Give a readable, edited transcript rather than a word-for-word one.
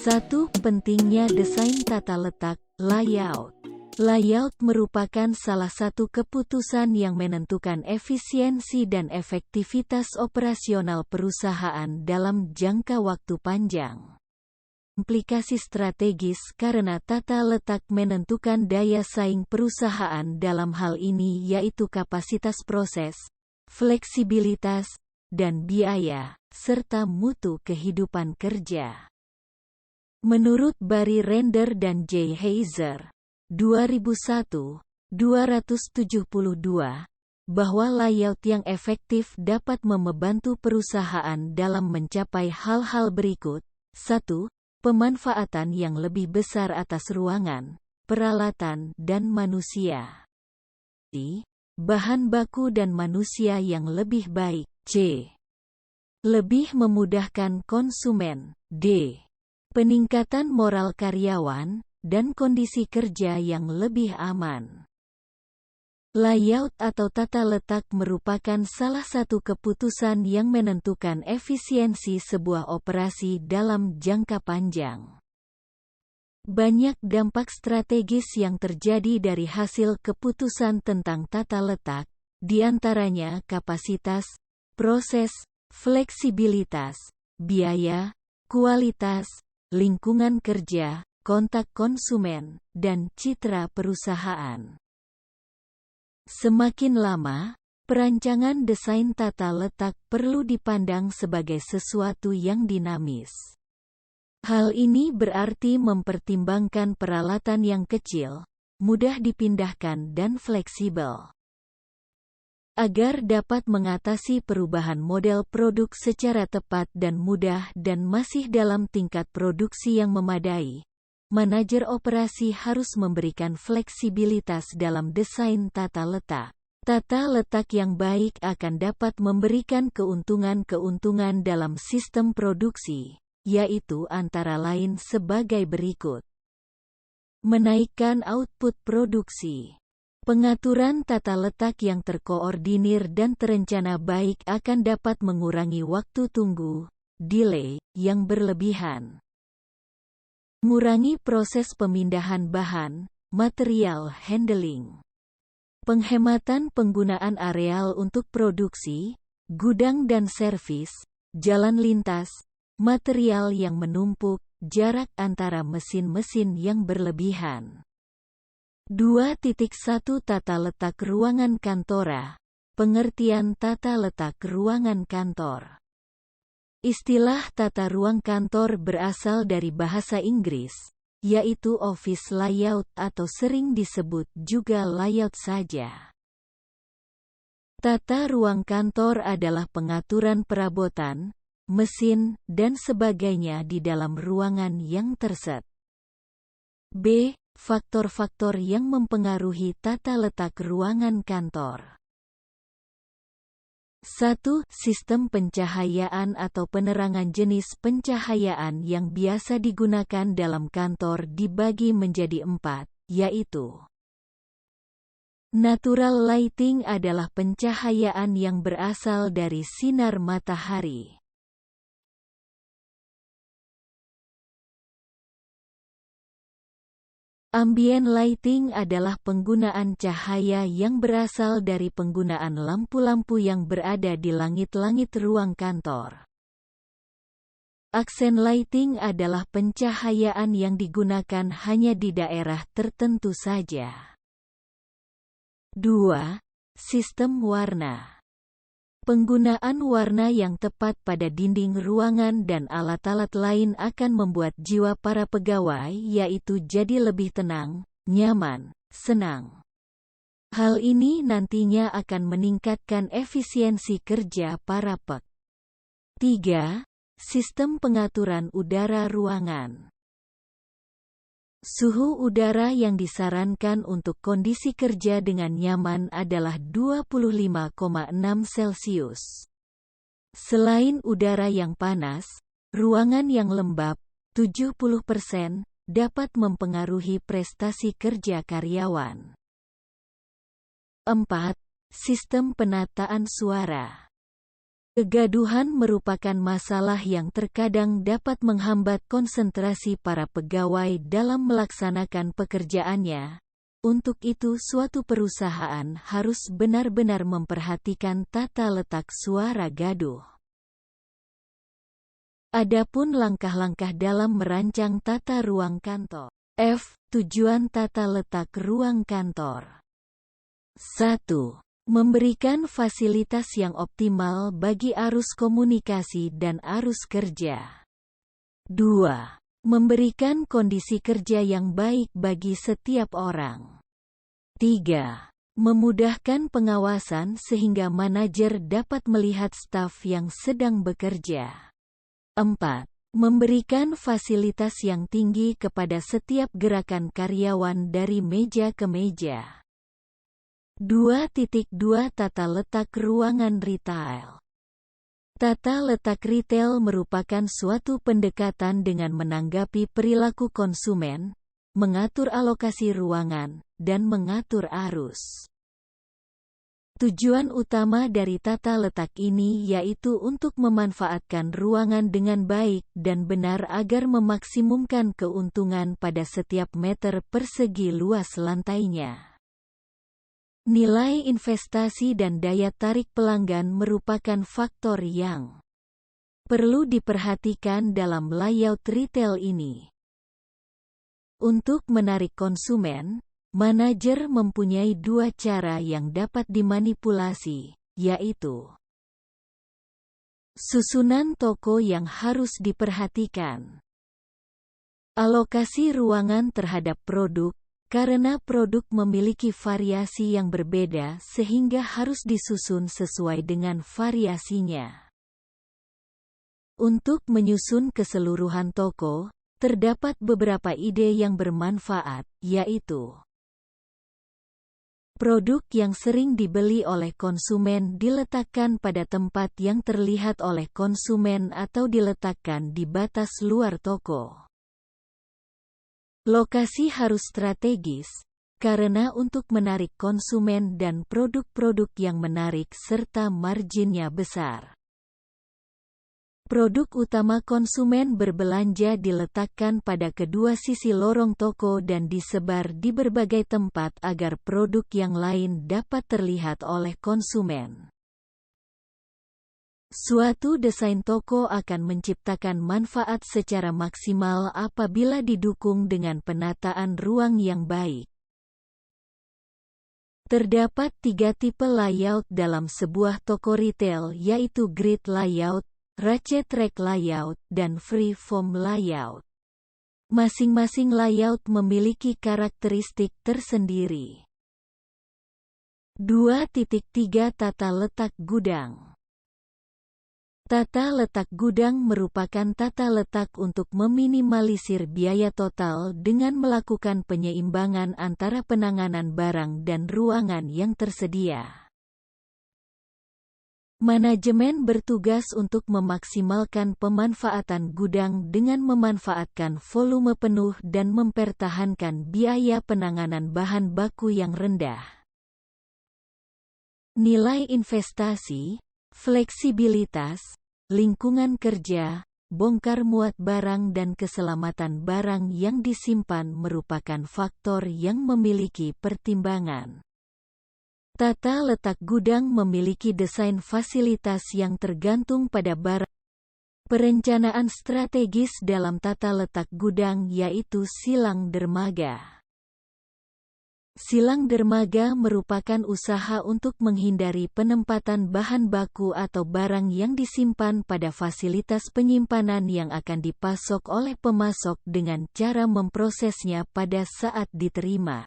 1. Pentingnya desain tata letak, layout. Layout merupakan salah satu keputusan yang menentukan efisiensi dan efektivitas operasional perusahaan dalam jangka waktu panjang. Implikasi strategis karena tata letak menentukan daya saing perusahaan dalam hal ini yaitu kapasitas proses, fleksibilitas, dan biaya, serta mutu kehidupan kerja. Menurut Barry Render dan J. Heiser, 2001, 272, bahwa layout yang efektif dapat membantu perusahaan dalam mencapai hal-hal berikut. 1. Pemanfaatan yang lebih besar atas ruangan, peralatan, dan manusia. Bahan baku dan manusia yang lebih baik. C. Lebih memudahkan konsumen. D. Peningkatan moral karyawan, dan kondisi kerja yang lebih aman. Layout atau tata letak merupakan salah satu keputusan yang menentukan efisiensi sebuah operasi dalam jangka panjang. Banyak dampak strategis yang terjadi dari hasil keputusan tentang tata letak, di antaranya kapasitas, proses, fleksibilitas, biaya, kualitas, lingkungan kerja, kontak konsumen, dan citra perusahaan. Semakin lama, perancangan desain tata letak perlu dipandang sebagai sesuatu yang dinamis. Hal ini berarti mempertimbangkan peralatan yang kecil, mudah dipindahkan dan fleksibel. Agar dapat mengatasi perubahan model produk secara tepat dan mudah dan masih dalam tingkat produksi yang memadai, manajer operasi harus memberikan fleksibilitas dalam desain tata letak. Tata letak yang baik akan dapat memberikan keuntungan-keuntungan dalam sistem produksi, yaitu antara lain sebagai berikut. Menaikkan output produksi. Pengaturan tata letak yang terkoordinir dan terencana baik akan dapat mengurangi waktu tunggu, delay, yang berlebihan. Mengurangi proses pemindahan bahan, material handling. Penghematan penggunaan areal untuk produksi, gudang dan servis, jalan lintas, material yang menumpuk, jarak antara mesin-mesin yang berlebihan. 2.1 Tata letak ruangan kantora. Pengertian tata letak ruangan kantor. Istilah tata ruang kantor berasal dari bahasa Inggris, yaitu office layout atau sering disebut juga layout saja. Tata ruang kantor adalah pengaturan perabotan, mesin, dan sebagainya di dalam ruangan yang terset. B. Faktor-faktor yang mempengaruhi tata letak ruangan kantor. 1. Sistem pencahayaan atau penerangan. Jenis pencahayaan yang biasa digunakan dalam kantor dibagi menjadi 4, yaitu natural lighting adalah pencahayaan yang berasal dari sinar matahari. Ambient lighting adalah penggunaan cahaya yang berasal dari penggunaan lampu-lampu yang berada di langit-langit ruang kantor. Accent lighting adalah pencahayaan yang digunakan hanya di daerah tertentu saja. 2. Sistem warna. Penggunaan warna yang tepat pada dinding ruangan dan alat-alat lain akan membuat jiwa para pegawai yaitu jadi lebih tenang, nyaman, senang. Hal ini nantinya akan meningkatkan efisiensi kerja para PEK. 3. Sistem pengaturan udara ruangan. Suhu udara yang disarankan untuk kondisi kerja dengan nyaman adalah 25,6 Celcius. Selain udara yang panas, ruangan yang lembab, 70%, dapat mempengaruhi prestasi kerja karyawan. 4. Sistem penataan suara. Kegaduhan merupakan masalah yang terkadang dapat menghambat konsentrasi para pegawai dalam melaksanakan pekerjaannya. Untuk itu suatu perusahaan harus benar-benar memperhatikan tata letak suara gaduh. Adapun langkah-langkah dalam merancang tata ruang kantor. Tujuan tata letak ruang kantor. 1. Memberikan fasilitas yang optimal bagi arus komunikasi dan arus kerja. 2. Memberikan kondisi kerja yang baik bagi setiap orang. 3. Memudahkan pengawasan sehingga manajer dapat melihat staf yang sedang bekerja. 4. Memberikan fasilitas yang tinggi kepada setiap gerakan karyawan dari meja ke meja. 2.2 Tata letak ruangan retail. Tata letak retail merupakan suatu pendekatan dengan menanggapi perilaku konsumen, mengatur alokasi ruangan, dan mengatur arus. Tujuan utama dari tata letak ini yaitu untuk memanfaatkan ruangan dengan baik dan benar agar memaksimumkan keuntungan pada setiap meter persegi luas lantainya. Nilai investasi dan daya tarik pelanggan merupakan faktor yang perlu diperhatikan dalam layout retail ini. Untuk menarik konsumen, manajer mempunyai dua cara yang dapat dimanipulasi, yaitu susunan toko yang harus diperhatikan, alokasi ruangan terhadap produk, karena produk memiliki variasi yang berbeda sehingga harus disusun sesuai dengan variasinya. Untuk menyusun keseluruhan toko, terdapat beberapa ide yang bermanfaat, yaitu produk yang sering dibeli oleh konsumen diletakkan pada tempat yang terlihat oleh konsumen atau diletakkan di batas luar toko. Lokasi harus strategis, karena untuk menarik konsumen dan produk-produk yang menarik serta marginnya besar. Produk utama konsumen berbelanja diletakkan pada kedua sisi lorong toko dan disebar di berbagai tempat agar produk yang lain dapat terlihat oleh konsumen. Suatu desain toko akan menciptakan manfaat secara maksimal apabila didukung dengan penataan ruang yang baik. Terdapat 3 tipe layout dalam sebuah toko retail yaitu grid layout, ratchet rack layout, dan free-form layout. Masing-masing layout memiliki karakteristik tersendiri. 2.3 Tata letak gudang. Tata letak gudang merupakan tata letak untuk meminimalisir biaya total dengan melakukan penyeimbangan antara penanganan barang dan ruangan yang tersedia. Manajemen bertugas untuk memaksimalkan pemanfaatan gudang dengan memanfaatkan volume penuh dan mempertahankan biaya penanganan bahan baku yang rendah. Nilai investasi, fleksibilitas, lingkungan kerja, bongkar muat barang dan keselamatan barang yang disimpan merupakan faktor yang memiliki pertimbangan. Tata letak gudang memiliki desain fasilitas yang tergantung pada barang. Perencanaan strategis dalam tata letak gudang yaitu silang dermaga. Silang dermaga merupakan usaha untuk menghindari penempatan bahan baku atau barang yang disimpan pada fasilitas penyimpanan yang akan dipasok oleh pemasok dengan cara memprosesnya pada saat diterima.